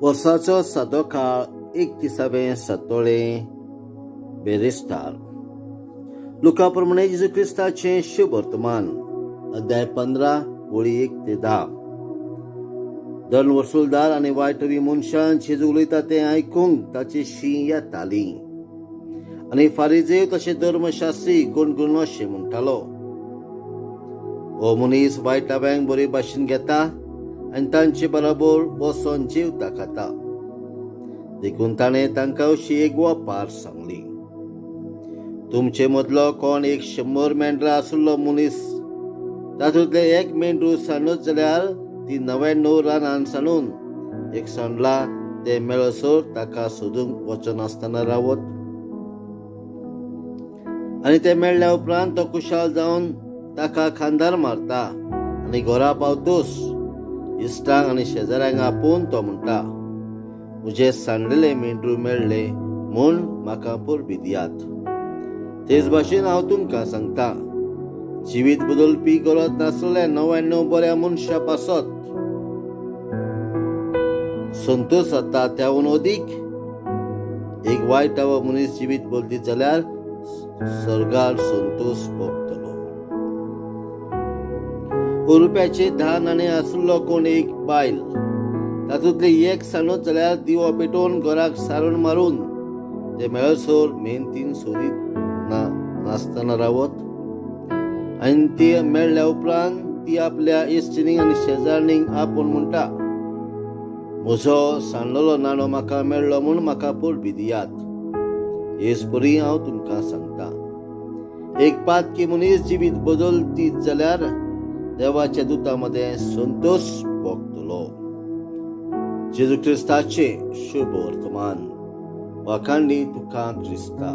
वर्साचो सादो काळ 31वें सतोळें बेरेस्तार. लुका प्रमाणे जेजू क्रिस्ताचें शुभ वर्तमान अध्याय 15 वळी 1 ते 10. दंड वसूलदार आनी वायटवी मनशां जेजू उलयता तें आयकूंक ताची शीं येताली. आनी फारिजेव तशे धर्मशास्त्री गुणगुण अशें म्हणटालो, हो मनीस वायटाव्यांक बरे भाशेन घेता आनी तांचे बरोबर बसोन जेवता खाता. देखून ताणें तांकां अशी एक वापार सांगली. तुमचे मदलो कोण 100 मेंढरां आशिल्लो मनीस तातूंतले एक मेंढरू सांडत जाल्यार ती 99 रानांत सांडून एक सांडला ते मेळसर ताका सोदूंक वचनासतना रावत. आनी ते मेळ्ळ्या उपरांत तो कुशाल जावन ताका खांदार मारता आनी घरा पावतूस इश्टांक आनी शेजाऱ्यांक आपोवन तो म्हणटा, म्हजे सांडलेले मेंढरू मेळ्ळे म्हूण म्हाका परबी दियात. तेच भाशेन हांव तुमकां सांगता, जिवीत बदलपी गरज नासलेल्या 99 बऱ्या मनशां पासत संतोश जाता त्याहून अदीक एक वायटावो मनीस जिवीत बदलीत जाल्यार सर्गार संतोष भोगतलो. रुपयाचे 10 नाणे आशिल्लो कोण एक बायल तातूंतले एक सांडत जाल्यार दिवो पेटोवन घराक सारण मारून ते मेळसर मेहनतीन सोदीत नासतना रावत. आनी ती मेळ्ळ्या उपरांत ती आपल्या इश्टिणीक आनी शेजारणींक आपोवन म्हणटा, म्हजो सांडलेलो नाणो म्हाका मेळ्ळो म्हूण म्हाका परबी दियात. हेच परी हांव तुमकां सांगता, एक पातकी मनीस जिवीत बदलतीत जाल्यार देवाच्या दुता मदें संतोष भोगतलो. जेजू क्रिस्ताचे शुभ वर्तमान. वाखाणली तुका क्रिस्ता.